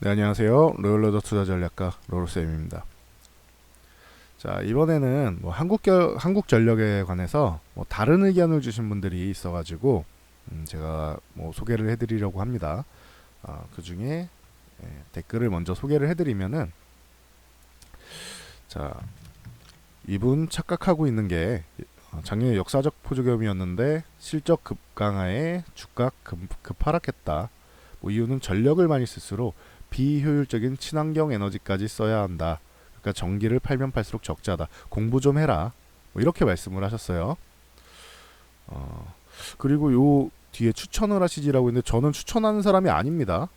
네, 안녕하세요. 로열러더 투자전략가 로로쌤입니다. 자, 이번에는 뭐 한국전력에 관해서 뭐 다른 의견을 주신 분들이 있어가지고 제가 뭐 소개를 해드리려고 합니다. 그 중에 댓글을 먼저 소개를 해드리면은, 자, 이분 착각하고 있는 게 작년에 역사적 포조겸이었는데 실적 급강하에 주가 급하락했다. 뭐 이유는 전력을 많이 쓸수록 비효율적인 친환경 에너지까지 써야 한다. 그러니까 전기를 팔면 팔수록 적자다. 공부 좀 해라. 뭐 이렇게 말씀을 하셨어요. 그리고 요 뒤에 추천을 하시지라고 했는데 저는 추천하는 사람이 아닙니다.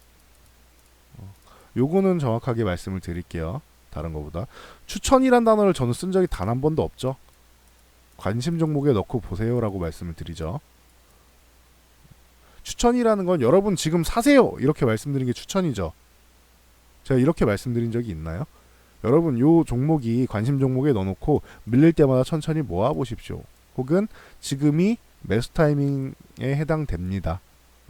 요거는 정확하게 말씀을 드릴게요. 다른 거보다 추천이란 단어를 저는 쓴 적이 단 한 번도 없죠. 관심 종목에 넣고 보세요라고 말씀을 드리죠. 추천이라는 건 여러분 지금 사세요 이렇게 말씀드린 게 추천이죠. 제가 이렇게 말씀드린 적이 있나요? 여러분 요 종목이 관심 종목에 넣어놓고 밀릴 때마다 천천히 모아보십시오. 혹은 지금이 매수 타이밍에 해당됩니다.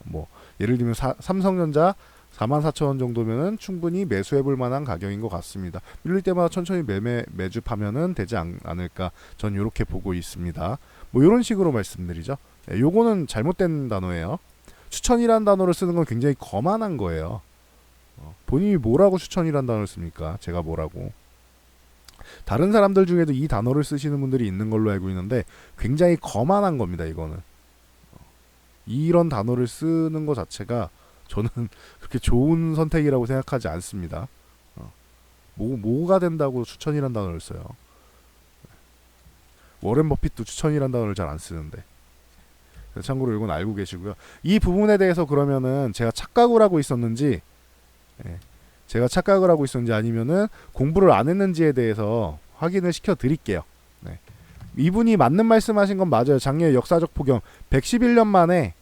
뭐 예를 들면 삼성전자 44,000원 정도면은 충분히 매수해볼 만한 가격인 것 같습니다. 밀릴 때마다 천천히 매주 파면은 되지 않을까 전 이렇게 보고 있습니다. 뭐 이런 식으로 말씀드리죠. 요거는 잘못된 단어예요. 추천이란 단어를 쓰는 건 굉장히 거만한 거예요. 본인이 뭐라고 추천이란 단어를 씁니까? 제가 뭐라고? 다른 사람들 중에도 이 단어를 쓰시는 분들이 있는 걸로 알고 있는데 굉장히 거만한 겁니다. 이거는 이런 단어를 쓰는 것 자체가 저는 그렇게 좋은 선택이라고 생각하지 않습니다. 뭐가 된다고 추천이란 단어를 써요? 워렌 버핏도 추천이란 단어를 잘 안 쓰는데. 참고로 이건 알고 계시고요. 이 부분에 대해서 그러면은 제가 착각을 하고 있었는지, 제가 착각을 하고 있었는지 아니면은 공부를 안 했는지에 대해서 확인을 시켜 드릴게요. 네. 이분이 맞는 말씀하신 건 맞아요. 작년에 역사적 폭염 111년 만에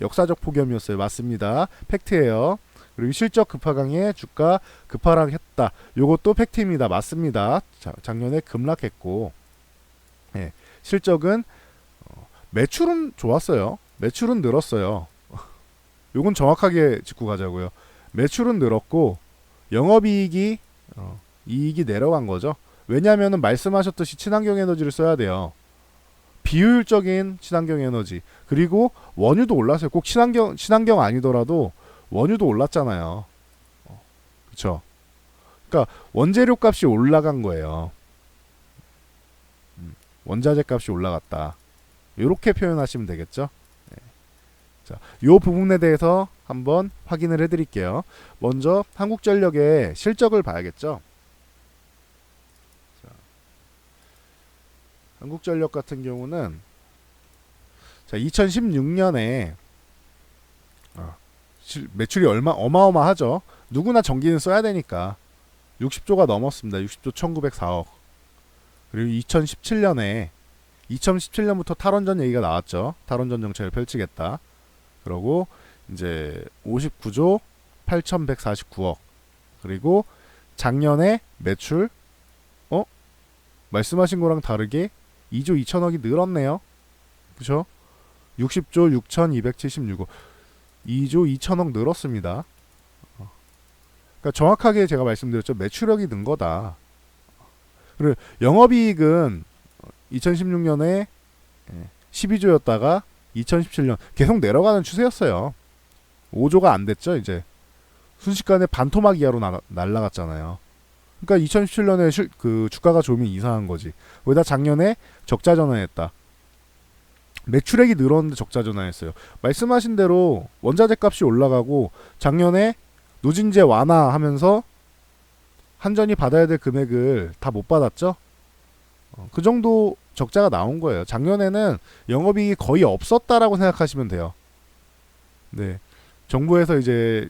역사적 폭염이었어요. 맞습니다. 팩트예요. 그리고 실적 급하강에 주가 급하락했다. 요것도 팩트입니다. 맞습니다. 작년에 급락했고, 실적은 매출은 좋았어요. 매출은 늘었어요. 요건 정확하게 짚고 가자고요. 매출은 늘었고 영업이익이 이익이 내려간 거죠. 왜냐하면 말씀하셨듯이 친환경 에너지를 써야 돼요. 비효율적인 친환경 에너지. 그리고 원유도 올랐어요. 꼭 친환경 아니더라도 원유도 올랐잖아요. 그렇죠? 그러니까 원재료 값이 올라간 거예요. 원자재 값이 올라갔다. 이렇게 표현하시면 되겠죠. 자, 요 부분에 대해서 한번 확인을 해드릴게요. 먼저 한국전력의 실적을 봐야겠죠. 자, 한국전력 같은 경우는 자 2016년에 매출이 어마어마하죠. 누구나 전기는 써야 되니까 60조가 넘었습니다. 60조 1904억. 그리고 2017년부터 탈원전 얘기가 나왔죠. 탈원전 정책을 펼치겠다. 그러고 이제 59조 8,149억. 그리고 작년에 매출 말씀하신 거랑 다르게 2조 2천억이 늘었네요. 그죠? 60조 6,276억. 2조 2천억 늘었습니다. 그러니까 정확하게 제가 말씀드렸죠. 매출액이 는 거다. 그리고 영업이익은 2016년에 12조였다가 2017년 계속 내려가는 추세였어요. 5조가 안 됐죠. 이제 순식간에 반토막 이하로 날라갔잖아요. 그러니까 2017년에 그 주가가 좋으면 이상한 거지. 왜다 작년에 적자 전환했다. 매출액이 늘었는데 적자 전환했어요. 말씀하신 대로 원자재 값이 올라가고 작년에 누진제 완화하면서 한전이 받아야 될 금액을 다 못 받았죠. 그 정도 적자가 나온 거예요. 작년에는 영업이익이 거의 없었다라고 생각하시면 돼요. 네, 정부에서 이제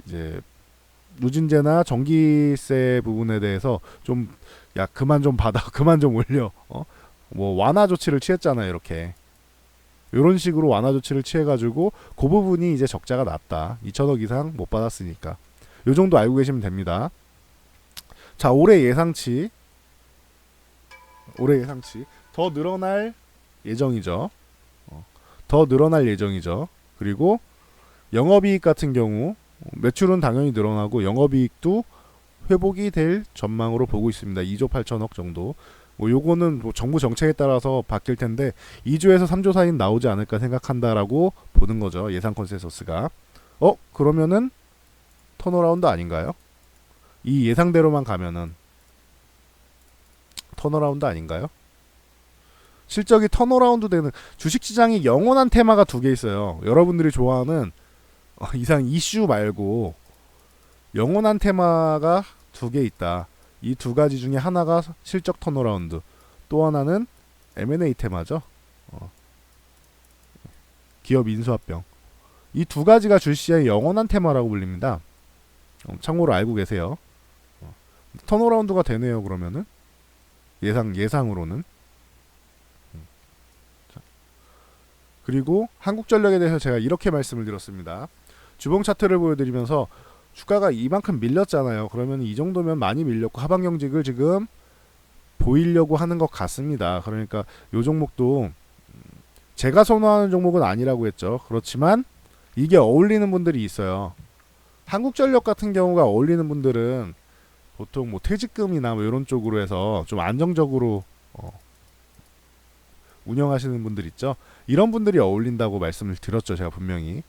누진제나 전기세 부분에 대해서 좀 야 그만 좀 받아, 그만 좀 올려. 뭐 완화 조치를 취했잖아요. 이렇게 이런 식으로 완화 조치를 취해가지고 그 부분이 이제 적자가 났다. 2천억 이상 못 받았으니까. 요 정도 알고 계시면 됩니다. 자, 올해 예상치 더 늘어날 예정이죠. 더 늘어날 예정이죠. 그리고 영업이익 같은 경우 매출은 당연히 늘어나고 영업이익도 회복이 될 전망으로 보고 있습니다. 2조 8천억 정도. 뭐 요거는 뭐 정부 정책에 따라서 바뀔 텐데 2조에서 3조 사이는 나오지 않을까 생각한다라고 보는 거죠. 예상 컨센서스가. 그러면은 턴어라운드 아닌가요? 이 예상대로만 가면은 턴어라운드 아닌가요? 실적이 턴어라운드 되는 주식시장이 영원한 테마가 두 개 있어요. 여러분들이 좋아하는 이상 이슈 말고 영원한 테마가 두 개 있다. 이 두 가지 중에 하나가 실적 턴어라운드, 또 하나는 M&A 테마죠. 기업 인수합병. 이 두 가지가 주식시장의 영원한 테마라고 불립니다. 참고로 알고 계세요. 턴어라운드가 되네요. 그러면은 예상으로는. 그리고 한국전력에 대해서 제가 이렇게 말씀을 드렸습니다. 주봉 차트를 보여드리면서 주가가 이만큼 밀렸잖아요. 그러면 이 정도면 많이 밀렸고 하방 경직을 지금 보이려고 하는 것 같습니다. 그러니까 이 종목도 제가 선호하는 종목은 아니라고 했죠. 그렇지만 이게 어울리는 분들이 있어요. 한국전력 같은 경우가 어울리는 분들은 보통 뭐 퇴직금이나 뭐 이런 쪽으로 해서 좀 안정적으로 운영하시는 분들 있죠. 이런 분들이 어울린다고 말씀을 드렸죠. 제가 분명히.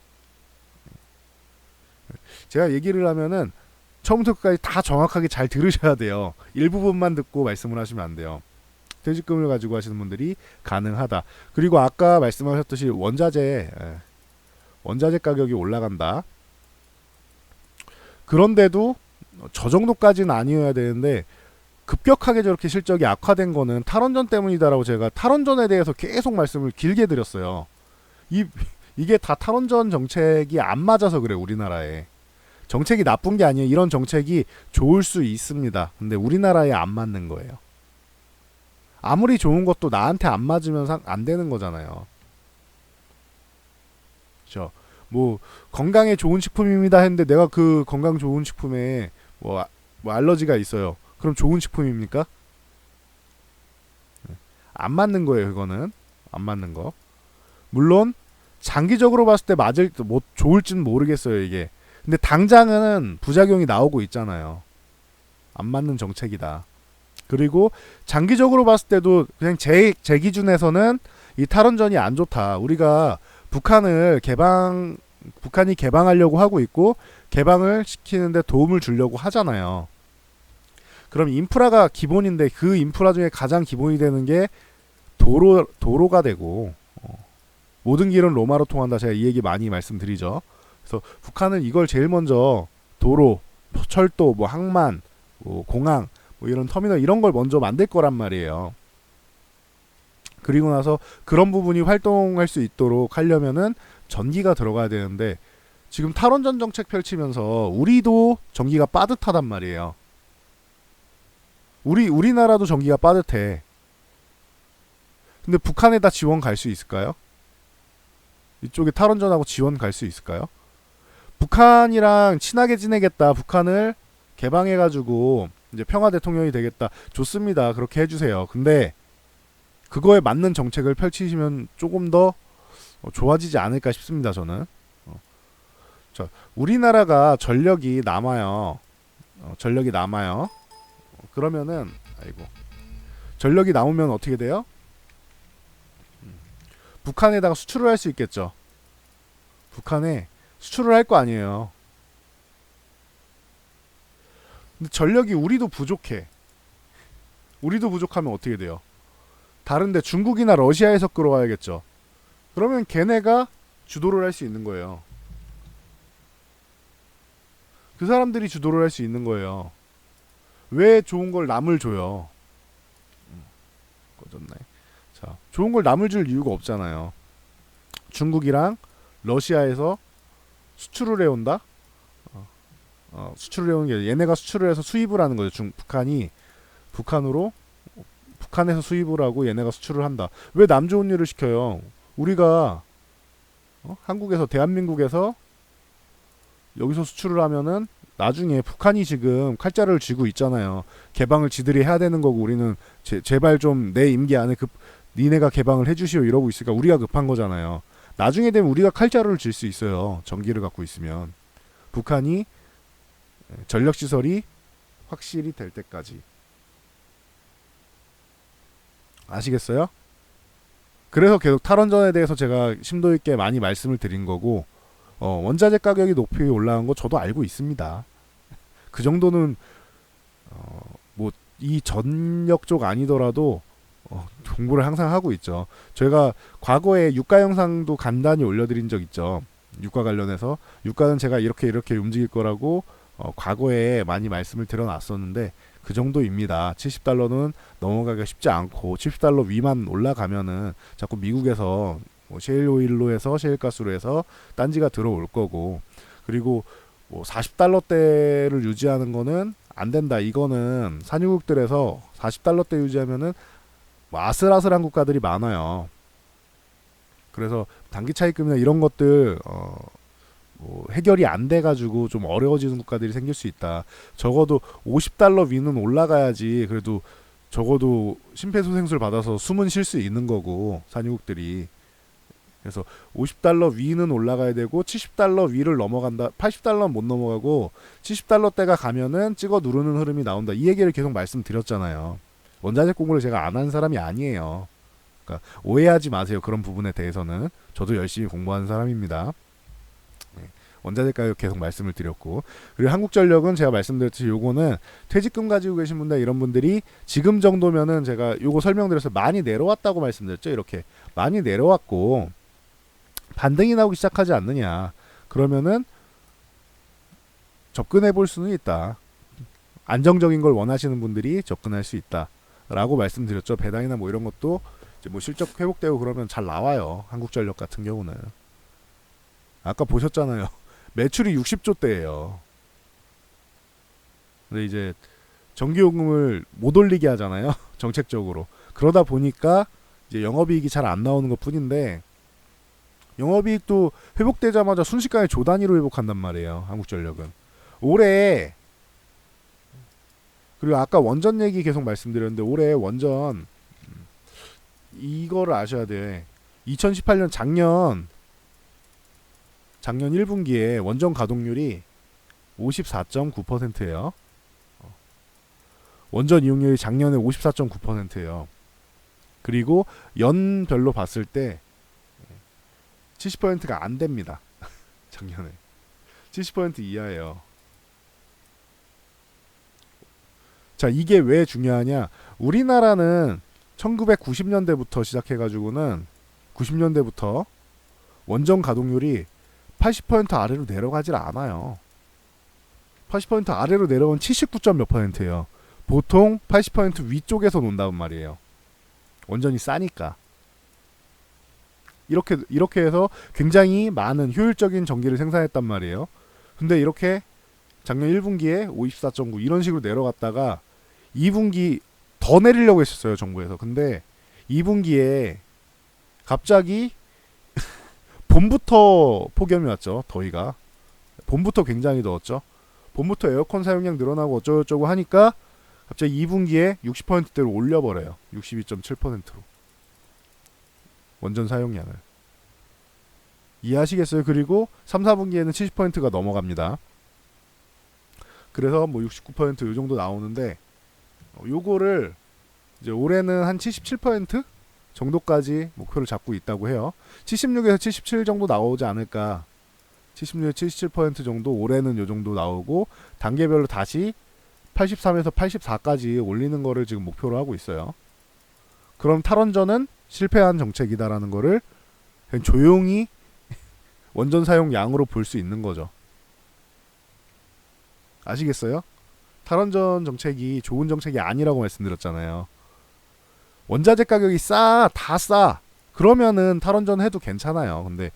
제가 얘기를 하면은 처음부터 끝까지 다 정확하게 잘 들으셔야 돼요. 일부분만 듣고 말씀을 하시면 안 돼요. 퇴직금을 가지고 하시는 분들이 가능하다. 그리고 아까 말씀하셨듯이 원자재 가격이 올라간다. 그런데도 저 정도까지는 아니어야 되는데 급격하게 저렇게 실적이 악화된 거는 탈원전 때문이다라고 제가 탈원전에 대해서 계속 말씀을 길게 드렸어요. 이게 다 탈원전 정책이 안 맞아서 그래. 우리나라에 정책이 나쁜 게 아니에요. 이런 정책이 좋을 수 있습니다. 근데 우리나라에 안 맞는 거예요. 아무리 좋은 것도 나한테 안 맞으면 안 되는 거잖아요. 그렇죠? 뭐 건강에 좋은 식품입니다 했는데 내가 그 건강 좋은 식품에 뭐 알러지가 있어요. 그럼 좋은 식품입니까? 안 맞는 거예요. 그거는 안 맞는 거. 물론 장기적으로 봤을 때 뭐 좋을지는 모르겠어요. 이게. 근데 당장은 부작용이 나오고 있잖아요. 안 맞는 정책이다. 그리고 장기적으로 봤을 때도 그냥 제 기준에서는 이 탈원전이 안 좋다. 우리가 북한이 개방하려고 하고 있고 개방을 시키는데 도움을 주려고 하잖아요. 그럼 인프라가 기본인데 그 인프라 중에 가장 기본이 되는 게 도로가 되고 모든 길은 로마로 통한다. 제가 이 얘기 많이 말씀드리죠. 그래서 북한은 이걸 제일 먼저 도로, 철도, 뭐 항만, 뭐 공항, 뭐 이런 터미널 이런 걸 먼저 만들 거란 말이에요. 그리고 나서 그런 부분이 활동할 수 있도록 하려면은 전기가 들어가야 되는데 지금 탈원전 정책 펼치면서 우리도 전기가 빠듯하단 말이에요. 우리나라도 전기가 빠듯해. 근데 북한에다 지원 갈 수 있을까요? 이쪽에 탈원전하고 지원 갈 수 있을까요? 북한이랑 친하게 지내겠다. 북한을 개방해가지고 이제 평화 대통령이 되겠다. 좋습니다. 그렇게 해주세요. 근데 그거에 맞는 정책을 펼치시면 조금 더 좋아지지 않을까 싶습니다. 저는. 자, 우리나라가 전력이 남아요. 그러면은 전력이 남으면 어떻게 돼요? 북한에다가 수출을 할 수 있겠죠. 북한에 수출을 할 거 아니에요. 근데 전력이 우리도 부족해. 우리도 부족하면 어떻게 돼요? 다른데 중국이나 러시아에서 끌어와야겠죠. 그러면 걔네가 주도를 할 수 있는 거예요. 그 사람들이 주도를 할 수 있는 거예요. 왜 좋은 걸 남을 줘요? 꺼졌네. 자, 좋은 걸 남을 줄 이유가 없잖아요. 중국이랑 러시아에서 수출을 해온다? 수출을 해오는 게 얘네가 수출을 해서 수입을 하는 거죠. 북한에서 수입을 하고 얘네가 수출을 한다. 왜 남 좋은 일을 시켜요? 우리가 한국에서 대한민국에서 여기서 수출을 하면은 나중에 북한이 지금 칼자루를 쥐고 있잖아요. 개방을 지들이 해야 되는 거고 우리는 제발 좀 내 임기 안에 니네가 개방을 해주시오 이러고 있으니까 우리가 급한 거잖아요. 나중에 되면 우리가 칼자루를 쥘 수 있어요. 전기를 갖고 있으면. 북한이 전력 시설이 확실히 될 때까지. 아시겠어요? 그래서 계속 탈원전에 대해서 제가 심도 있게 많이 말씀을 드린 거고, 원자재 가격이 높이 올라간 거 저도 알고 있습니다. 그 정도는 뭐 이 전력 쪽 아니더라도 공부를 항상 하고 있죠. 저희가 과거에 유가 영상도 간단히 올려드린 적 있죠. 유가 관련해서 유가는 제가 이렇게 움직일 거라고 과거에 많이 말씀을 드려놨었는데 그 정도입니다. 70달러는 넘어가기가 쉽지 않고 70달러 위만 올라가면은 자꾸 미국에서 뭐 셰일 오일로 해서 셰일가스로 해서 딴지가 들어올 거고, 그리고 뭐 40달러대를 유지하는 거는 안 된다. 이거는 산유국들에서 40달러대 유지하면은 뭐 아슬아슬한 국가들이 많아요. 그래서 단기 차익금이나 이런 것들 뭐 해결이 안 돼가지고 좀 어려워지는 국가들이 생길 수 있다. 적어도 50달러 위는 올라가야지 그래도 적어도 심폐소생술 받아서 숨은 쉴 수 있는 거고, 산유국들이. 그래서 50달러 위는 올라가야 되고 70달러 위를 넘어간다. 80달러는 못 넘어가고 70달러대가 가면은 찍어 누르는 흐름이 나온다. 이 얘기를 계속 말씀드렸잖아요. 원자재 공부를 제가 안 한 사람이 아니에요. 그러니까 오해하지 마세요. 그런 부분에 대해서는 저도 열심히 공부하는 사람입니다. 원자재 가격 계속 말씀을 드렸고, 그리고 한국전력은 제가 말씀드렸듯이 요거는 퇴직금 가지고 계신 분들, 이런 분들이 지금 정도면은 제가 요거 설명드려서 많이 내려왔다고 말씀드렸죠. 이렇게 많이 내려왔고 반등이 나오기 시작하지 않느냐, 그러면은 접근해 볼 수는 있다. 안정적인 걸 원하시는 분들이 접근할 수 있다 라고 말씀드렸죠. 배당이나 뭐 이런 것도 이제 뭐 실적 회복되고 그러면 잘 나와요. 한국전력 같은 경우는 아까 보셨잖아요. 매출이 60조대예요. 근데 이제 전기요금을 못 올리게 하잖아요. 정책적으로. 그러다 보니까 이제 영업이익이 잘 안 나오는 것 뿐인데, 영업이익도 회복되자마자 순식간에 조 단위로 회복한단 말이에요. 한국전력은. 올해, 그리고 아까 원전 얘기 계속 말씀드렸는데 올해 원전 이거를 아셔야 돼. 2018년 작년 1분기에 원전 가동률이 54.9%예요. 원전 이용률이 작년에 54.9%예요. 그리고 연별로 봤을 때 70%가 안 됩니다. 작년에 70% 이하예요. 자, 이게 왜 중요하냐? 우리나라는 1990년대부터 시작해가지고는 90년대부터 원전 가동률이 80% 아래로 내려가질 않아요. 80% 아래로 내려온 79점 몇 %예요. 보통 80% 위쪽에서 논다는 말이에요. 원전이 싸니까. 이렇게 해서 굉장히 많은 효율적인 전기를 생산했단 말이에요. 근데 이렇게 작년 1분기에 54.9 이런 식으로 내려갔다가 2분기 더 내리려고 했었어요, 정부에서. 근데 2분기에 갑자기 봄부터 폭염이 왔죠. 더위가. 봄부터 굉장히 더웠죠. 봄부터 에어컨 사용량 늘어나고 어쩌고저쩌고 하니까 갑자기 2분기에 60%대로 올려버려요. 62.7%로. 원전 사용량을. 이해하시겠어요? 그리고 3, 4분기에는 70%가 넘어갑니다. 그래서 뭐 69% 요 정도 나오는데, 요거를 이제 올해는 한 77% 정도까지 목표를 잡고 있다고 해요. 76에서 77 정도 나오지 않을까. 76에서 77% 정도, 올해는 요 정도 나오고 단계별로 다시 83에서 84까지 올리는 거를 지금 목표로 하고 있어요. 그럼 탈원전은 실패한 정책이다라는 거를 그냥 조용히 원전 사용 양으로 볼 수 있는 거죠. 아시겠어요? 탈원전 정책이 좋은 정책이 아니라고 말씀드렸잖아요. 원자재 가격이 싸, 다 싸. 그러면은 탈원전 해도 괜찮아요. 근데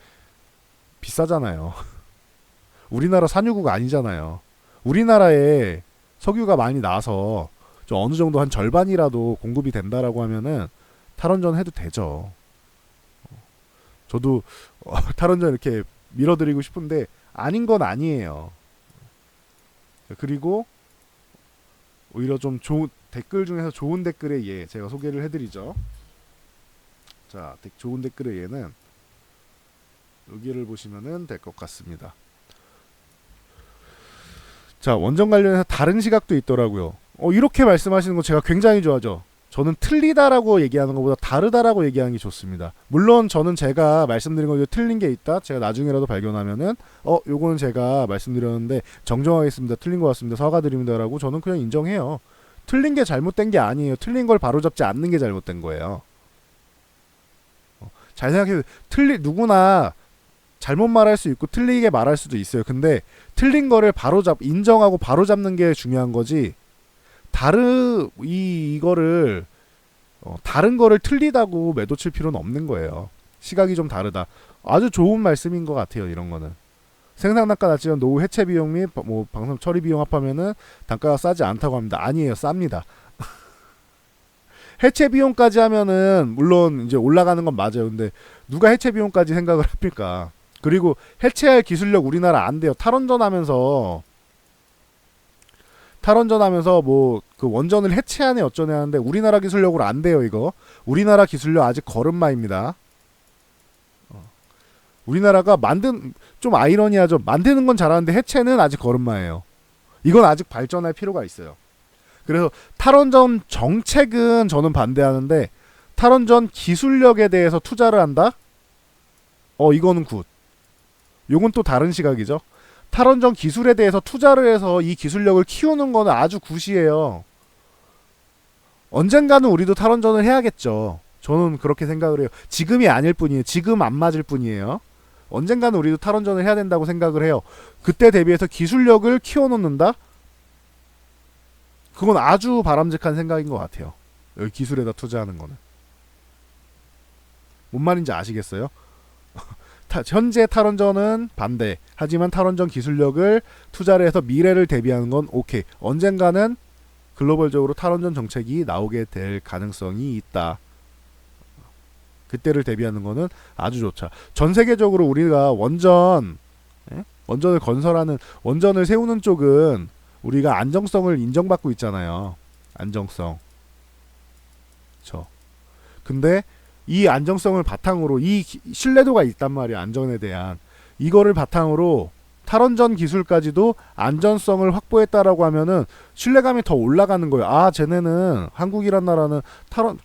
비싸잖아요. 우리나라 산유국 아니잖아요. 우리나라에 석유가 많이 나서 좀 어느 정도 한 절반이라도 공급이 된다라고 하면은 탈원전 해도 되죠. 저도 탈원전 이렇게 밀어드리고 싶은데 아닌 건 아니에요. 그리고 오히려 좀 좋은 댓글 중에서 좋은 댓글의 예 제가 소개를 해드리죠. 자, 좋은 댓글의 예는 여기를 보시면은 될 것 같습니다. 자, 원전 관련해서 다른 시각도 있더라고요. 이렇게 말씀하시는 거 제가 굉장히 좋아하죠. 저는 틀리다라고 얘기하는 것보다 다르다라고 얘기하는 게 좋습니다. 물론 저는 제가 말씀드린 거 중에 틀린 게 있다. 제가 나중에라도 발견하면은 요거는 제가 말씀드렸는데 정정하겠습니다. 틀린 것 같습니다. 사과드립니다라고 저는 그냥 인정해요. 틀린 게 잘못된 게 아니에요. 틀린 걸 바로잡지 않는 게 잘못된 거예요. 잘 생각해도 누구나 잘못 말할 수 있고 틀리게 말할 수도 있어요. 근데 틀린 거를 인정하고 바로잡는 게 중요한 거지. 이거를 다른 거를 틀리다고 매도칠 필요는 없는 거예요. 시각이 좀 다르다. 아주 좋은 말씀인 것 같아요. 이런 거는 생산 단가 낮지만 노후 해체 비용 및 뭐 방송 처리 비용 합하면은 단가가 싸지 않다고 합니다. 아니에요, 쌉니다. 해체 비용까지 하면은 물론 이제 올라가는 건 맞아요. 근데 누가 해체 비용까지 생각을 합니까? 그리고 해체할 기술력 우리나라 안 돼요. 탈원전하면서 뭐 그 원전을 해체하네 어쩌네 하는데 우리나라 기술력으로 안 돼요. 이거 우리나라 기술력 아직 걸음마입니다. 우리나라가 좀 아이러니하죠. 만드는 건 잘하는데 해체는 아직 걸음마예요. 이건 아직 발전할 필요가 있어요. 그래서 탈원전 정책은 저는 반대하는데 탈원전 기술력에 대해서 투자를 한다? 이거는 굿. 요건 또 다른 시각이죠. 탈원전 기술에 대해서 투자를 해서 이 기술력을 키우는 거는 아주 굿이에요. 언젠가는 우리도 탈원전을 해야겠죠. 저는 그렇게 생각을 해요. 지금이 아닐 뿐이에요. 지금 안 맞을 뿐이에요. 언젠가는 우리도 탈원전을 해야 된다고 생각을 해요. 그때 대비해서 기술력을 키워놓는다? 그건 아주 바람직한 생각인 것 같아요. 여기 기술에다 투자하는 거는. 뭔 말인지 아시겠어요? 현재 탈원전은 반대. 하지만 탈원전 기술력을 투자를 해서 미래를 대비하는 건 오케이. 언젠가는 글로벌적으로 탈원전 정책이 나오게 될 가능성이 있다. 그때를 대비하는 거는 아주 좋죠. 전 세계적으로 우리가 원전을 세우는 쪽은 우리가 안정성을 인정받고 있잖아요. 안정성. 근데 이 안정성을 바탕으로 이 신뢰도가 있단 말이에요. 안전에 대한. 이거를 바탕으로 탈원전 기술까지도 안전성을 확보했다라고 하면은 신뢰감이 더 올라가는 거예요. 쟤네는 한국이란 나라는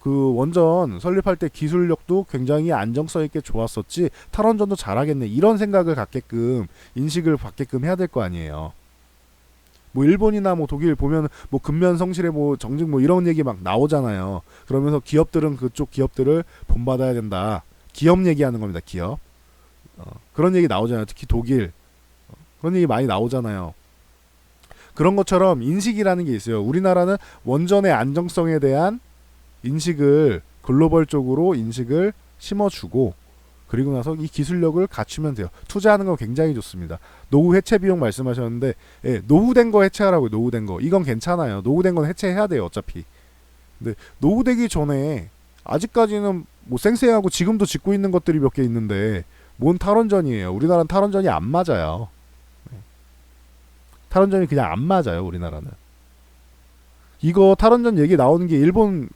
원전 설립할 때 기술력도 굉장히 안정성 있게 좋았었지. 탈원전도 잘하겠네. 이런 생각을 갖게끔 인식을 받게끔 해야 될 거 아니에요. 뭐 일본이나 뭐 독일 보면 뭐 근면 성실의 뭐 정직 뭐 이런 얘기 막 나오잖아요. 그러면서 기업들은 그쪽 기업들을 본받아야 된다. 기업 얘기하는 겁니다. 기업. 그런 얘기 나오잖아요. 특히 독일. 그런 얘기 많이 나오잖아요. 그런 것처럼 인식이라는 게 있어요. 우리나라는 원전의 안정성에 대한 인식을 글로벌적으로 인식을 심어주고 그리고 나서 이 기술력을 갖추면 돼요. 투자하는 건 굉장히 좋습니다. 노후 해체 비용 말씀하셨는데 노후된 거 해체하라고요. 노후된 거. 이건 괜찮아요. 노후된 건 해체해야 돼요. 어차피. 근데 노후되기 전에 아직까지는 뭐 쌩쌩하고 지금도 짓고 있는 것들이 몇 개 있는데 뭔 탈원전이에요. 우리나라는 탈원전이 안 맞아요. 탈원전이 그냥 안 맞아요. 우리나라는. 이거 탈원전 얘기 나오는 게 일본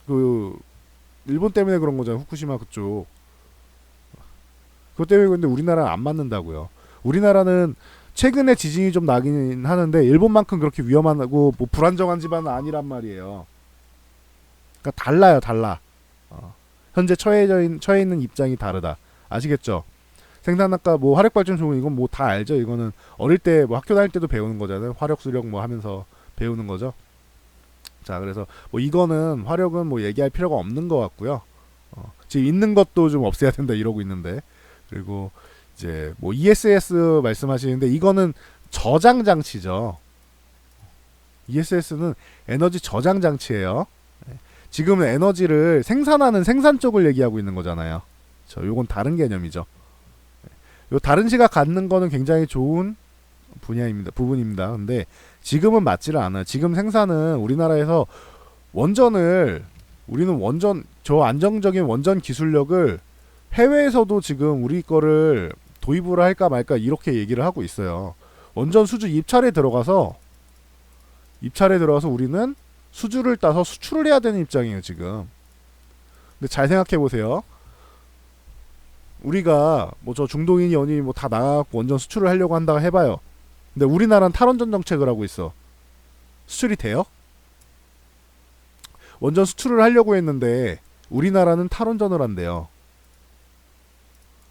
때문에 그런 거잖아요. 후쿠시마 그쪽. 그것 때문에 근데 우리나라는 안 맞는다고요. 우리나라는 최근에 지진이 좀 나긴 하는데 일본만큼 그렇게 위험하고 뭐 불안정한 집안은 아니란 말이에요. 그러니까 달라. 현재 처해 있는 입장이 다르다. 아시겠죠? 생산학과 뭐 화력발전소 이건 뭐 다 알죠. 이거는 어릴 때 뭐 학교 다닐 때도 배우는 거잖아요. 화력 수력 뭐 하면서 배우는 거죠. 자, 그래서 뭐 이거는 화력은 뭐 얘기할 필요가 없는 것 같고요. 지금 있는 것도 좀 없애야 된다 이러고 있는데. 그리고 이제 뭐 ESS 말씀하시는데 이거는 저장 장치죠. ESS는 에너지 저장 장치예요. 지금은 에너지를 생산하는 생산 쪽을 얘기하고 있는 거잖아요. 요건 다른 개념이죠. 요 다른 시각 갖는 거는 굉장히 좋은 부분입니다. 근데 지금은 맞지를 않아요. 지금 생산은 우리나라에서 저 안정적인 원전 기술력을 해외에서도 지금 우리 거를 도입을 할까 말까 이렇게 얘기를 하고 있어요. 원전 수주 입찰에 들어가서 우리는 수주를 따서 수출을 해야 되는 입장이에요, 지금. 근데 잘 생각해 보세요. 우리가 뭐 저 중동인이 뭐 다 나가고 원전 수출을 하려고 한다고 해봐요. 근데 우리나라는 탈원전 정책을 하고 있어. 수출이 돼요? 원전 수출을 하려고 했는데 우리나라는 탈원전을 한대요.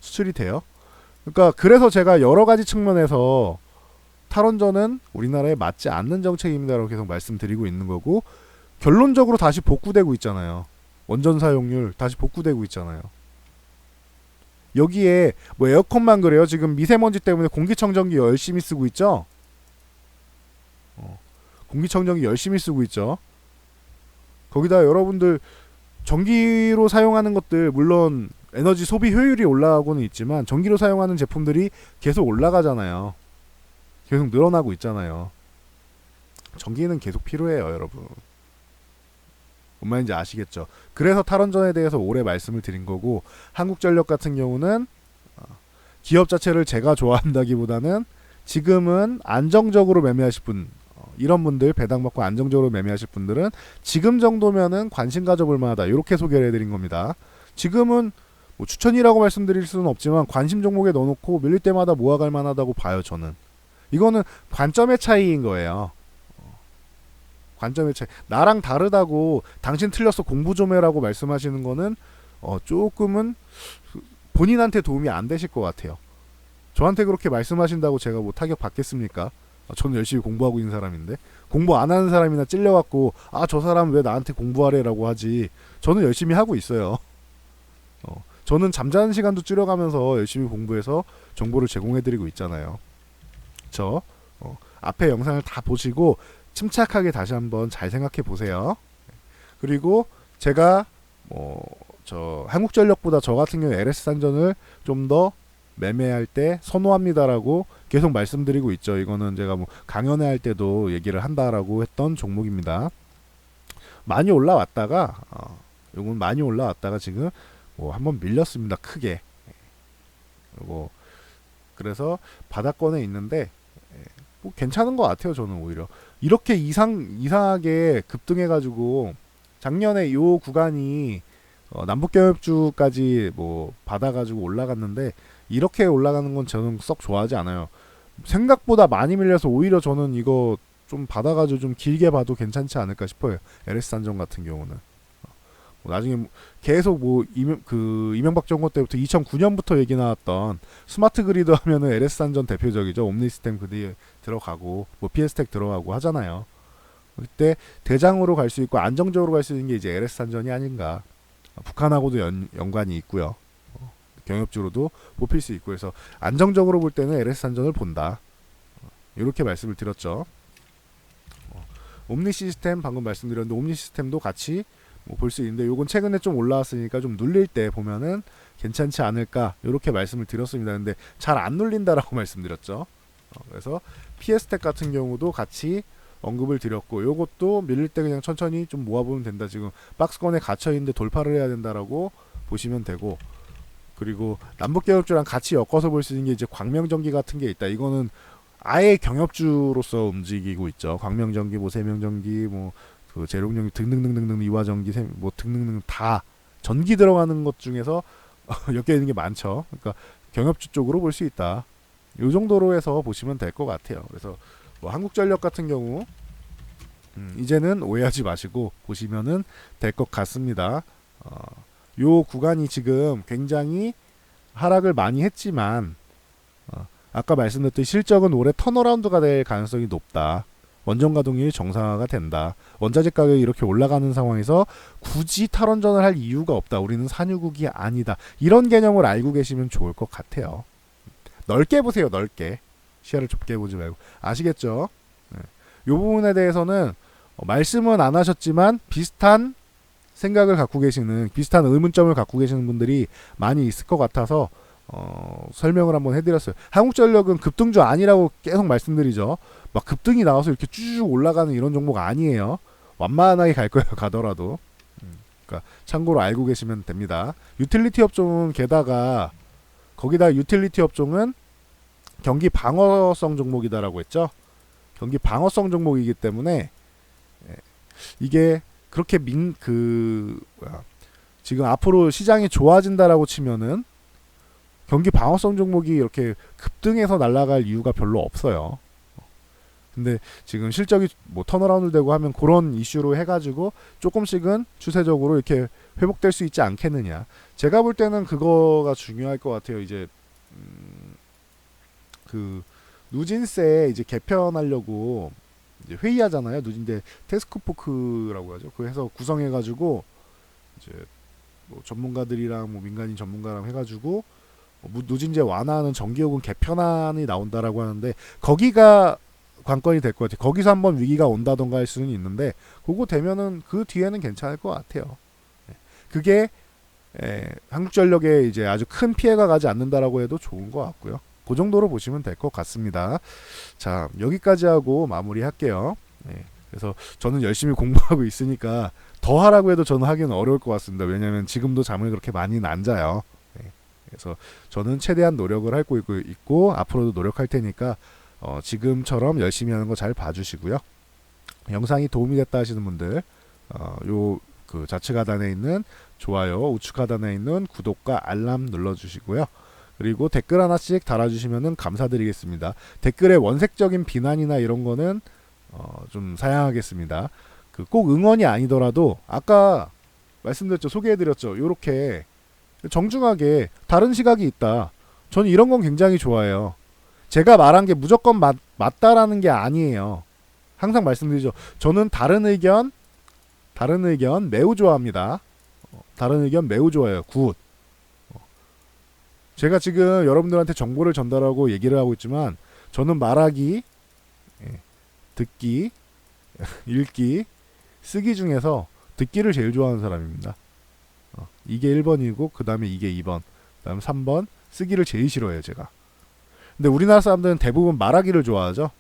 수출이 돼요? 그러니까 그래서 제가 여러 가지 측면에서 탈원전은 우리나라에 맞지 않는 정책입니다라고 계속 말씀드리고 있는 거고, 결론적으로 다시 복구되고 있잖아요. 원전 사용률 다시 복구되고 있잖아요. 여기에 뭐 에어컨만 그래요. 지금 미세먼지 때문에 공기청정기 열심히 쓰고 있죠. 공기청정기 열심히 쓰고 있죠. 거기다 여러분들 전기로 사용하는 것들, 물론 에너지 소비 효율이 올라가고는 있지만 전기로 사용하는 제품들이 계속 올라가잖아요. 계속 늘어나고 있잖아요. 전기는 계속 필요해요, 여러분. 뭔 말인지 아시겠죠? 그래서 탈원전에 대해서 오래 말씀을 드린 거고, 한국전력 같은 경우는 기업 자체를 제가 좋아한다기보다는 지금은 안정적으로 매매하실 분, 이런 분들, 배당받고 안정적으로 매매하실 분들은 지금 정도면은 관심 가져볼 만하다, 이렇게 소개를 해드린 겁니다. 지금은 뭐 추천이라고 말씀드릴 수는 없지만 관심 종목에 넣어놓고 밀릴 때마다 모아갈 만하다고 봐요, 저는. 이거는 관점의 차이인 거예요. 관점의 차이. 나랑 다르다고 당신 틀렸어 공부 좀 해라고 말씀하시는 거는 조금은 본인한테 도움이 안 되실 것 같아요. 저한테 그렇게 말씀하신다고 제가 뭐 타격 받겠습니까? 저는 열심히 공부하고 있는 사람인데, 공부 안 하는 사람이나 찔려갖고 저 사람 왜 나한테 공부하래라고 하지. 저는 열심히 하고 있어요. 저는 잠자는 시간도 줄여가면서 열심히 공부해서 정보를 제공해드리고 있잖아요. 앞에 영상을 다 보시고 침착하게 다시 한번 잘 생각해 보세요. 그리고 제가 한국전력보다 저 같은 경우 LS산전을 좀 더 매매할 때 선호합니다라고 계속 말씀드리고 있죠. 이거는 제가 뭐 강연회 할 때도 얘기를 한다라고 했던 종목입니다. 많이 올라왔다가 요건 많이 올라왔다가 지금 뭐 한번 밀렸습니다. 크게. 그리고 그래서 바닥권에 있는데 뭐 괜찮은 것 같아요. 저는 오히려 이렇게 이상하게 급등해가지고 작년에 요 구간이 남북경협주까지 뭐 받아가지고 올라갔는데, 이렇게 올라가는 건 저는 썩 좋아하지 않아요. 생각보다 많이 밀려서 오히려 저는 이거 좀 받아가지고 좀 길게 봐도 괜찮지 않을까 싶어요. LS산전 같은 경우는 나중에 계속 뭐 이명박 정권 때부터 2009년부터 얘기 나왔던 스마트 그리드 하면은 LS산전 대표적이죠. 옴니스템 그뒤에 들어가고 뭐 PS텍 들어가고 하잖아요. 그때 대장으로 갈 수 있고 안정적으로 갈 수 있는 게 이제 LS산전이 아닌가. 북한하고도 연관이 있고요. 경협주로도 뽑힐 수 있고 해서 안정적으로 볼 때는 LS산전을 본다. 이렇게 말씀을 드렸죠. 옴니 시스템 방금 말씀드렸는데 옴니 시스템도 같이 볼 수 있는데, 요건 최근에 좀 올라왔으니까 좀 눌릴 때 보면은 괜찮지 않을까, 이렇게 말씀을 드렸습니다. 근데 잘 안 눌린다라고 말씀드렸죠. 그래서 PS텍 같은 경우도 같이 언급을 드렸고, 요것도 밀릴 때 그냥 천천히 좀 모아보면 된다. 지금 박스권에 갇혀있는데 돌파를 해야 된다라고 보시면 되고, 그리고 남북경협주랑 같이 엮어서 볼 수 있는 게 이제 광명전기 같은 게 있다. 이거는 아예 경협주로서 움직이고 있죠. 광명전기, 뭐 세명전기, 뭐 그 재룡전기 등등등등등, 이화전기, 뭐 등등등 다 전기 들어가는 것 중에서 엮여 있는 게 많죠. 그러니까 경협주 쪽으로 볼 수 있다. 이 정도로 해서 보시면 될 것 같아요. 그래서 뭐 한국전력 같은 경우 이제는 오해하지 마시고 보시면은 될 것 같습니다. 요 구간이 지금 굉장히 하락을 많이 했지만 아까 말씀드렸듯이 실적은 올해 턴어라운드가 될 가능성이 높다. 원전 가동률이 정상화가 된다. 원자재 가격이 이렇게 올라가는 상황에서 굳이 탈원전을 할 이유가 없다. 우리는 산유국이 아니다. 이런 개념을 알고 계시면 좋을 것 같아요. 넓게 보세요. 넓게. 시야를 좁게 보지 말고. 아시겠죠? 네. 이 부분에 대해서는 말씀은 안 하셨지만 비슷한 생각을 갖고 계시는, 비슷한 의문점을 갖고 계시는 분들이 많이 있을 것 같아서 설명을 한번 해드렸어요. 한국전력은 급등주 아니라고 계속 말씀드리죠. 막 급등이 나와서 이렇게 쭉 올라가는 이런 종목 아니에요. 완만하게 갈 거예요. 가더라도. 그러니까 참고로 알고 계시면 됩니다. 유틸리티 업종은 게다가 거기다 유틸리티 업종은 경기 방어성 종목이다라고 했죠. 경기 방어성 종목이기 때문에 이게 그렇게 지금 앞으로 시장이 좋아진다라고 치면은 경기 방어성 종목이 이렇게 급등해서 날아갈 이유가 별로 없어요. 근데 지금 실적이 뭐 턴어라운드 되고 하면 그런 이슈로 해가지고 조금씩은 추세적으로 이렇게 회복될 수 있지 않겠느냐. 제가 볼 때는 그거가 중요할 것 같아요. 이제 그 누진세 이제 개편하려고 이제 회의하잖아요. 누진세 태스크포크라고 하죠. 그 해서 구성해가지고 이제 뭐 전문가들이랑 뭐 민간인 전문가랑 해가지고 누진제 완화하는 정기요금 개편안이 나온다라고 하는데 거기가 관건이 될 것 같아요. 거기서 한번 위기가 온다던가 할 수는 있는데 그거 되면은 그 뒤에는 괜찮을 것 같아요. 그게 한국전력에 이제 아주 큰 피해가 가지 않는다라고 해도 좋은 것 같고요. 그 정도로 보시면 될 것 같습니다. 자, 여기까지 하고 마무리할게요. 그래서 저는 열심히 공부하고 있으니까 더 하라고 해도 저는 하기는 어려울 것 같습니다. 왜냐하면 지금도 잠을 그렇게 많이는 안 자요. 그래서 저는 최대한 노력을 하고 있고 앞으로도 노력할 테니까 지금처럼 열심히 하는 거 잘 봐주시고요. 영상이 도움이 됐다 하시는 분들 요 그 좌측 하단에 있는 좋아요, 우측 하단에 있는 구독과 알람 눌러주시고요. 그리고 댓글 하나씩 달아주시면 감사드리겠습니다. 댓글에 원색적인 비난이나 이런 거는 좀 사양하겠습니다. 그 꼭 응원이 아니더라도 아까 말씀드렸죠, 소개해드렸죠. 요렇게 정중하게 다른 시각이 있다. 저는 이런 건 굉장히 좋아해요. 제가 말한 게 무조건 맞다라는 게 아니에요. 항상 말씀드리죠. 저는 다른 의견 매우 좋아합니다. 다른 의견 매우 좋아해요. 굿. 제가 지금 여러분들한테 정보를 전달하고 얘기를 하고 있지만 저는 말하기, 듣기, 읽기, 쓰기 중에서 듣기를 제일 좋아하는 사람입니다. 이게 1번이고 그 다음에 이게 2번, 그 다음에 3번 쓰기를 제일 싫어해요 제가. 근데 우리나라 사람들은 대부분 말하기를 좋아하죠.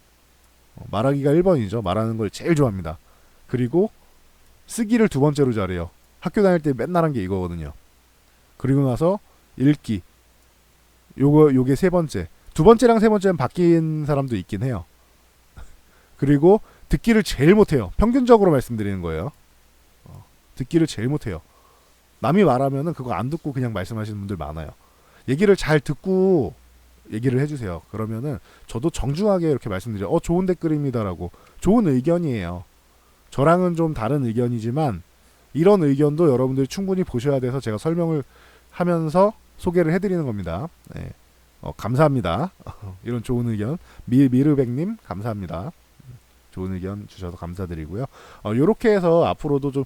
말하기가 1번이죠. 말하는 걸 제일 좋아합니다. 그리고 쓰기를 두 번째로 잘해요. 학교 다닐 때 맨날 한 게 이거거든요. 그리고 나서 읽기. 요게 세 번째. 두 번째랑 세 번째는 바뀐 사람도 있긴 해요. 그리고 듣기를 제일 못해요. 평균적으로 말씀드리는 거예요. 듣기를 제일 못해요. 남이 말하면은 그거 안 듣고 그냥 말씀하시는 분들 많아요. 얘기를 잘 듣고 얘기를 해주세요. 그러면은 저도 정중하게 이렇게 말씀드려요. 좋은 댓글입니다라고. 좋은 의견이에요. 저랑은 좀 다른 의견이지만 이런 의견도 여러분들이 충분히 보셔야 돼서 제가 설명을 하면서 소개를 해드리는 겁니다. 네. 감사합니다. 이런 좋은 의견. 미르백님 감사합니다. 좋은 의견 주셔서 감사드리고요. 요렇게 해서 앞으로도 좀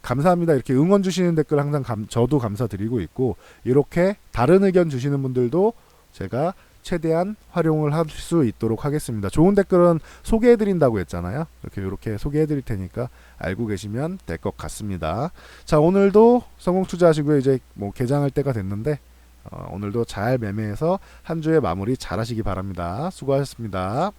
감사합니다. 이렇게 응원 주시는 댓글 항상 저도 감사드리고 있고 이렇게 다른 의견 주시는 분들도 제가 최대한 활용을 할 수 있도록 하겠습니다. 좋은 댓글은 소개해드린다고 했잖아요. 이렇게 소개해드릴 테니까 알고 계시면 될 것 같습니다. 자, 오늘도 성공 투자하시고요. 이제 뭐 개장할 때가 됐는데 오늘도 잘 매매해서 한 주의 마무리 잘 하시기 바랍니다. 수고하셨습니다.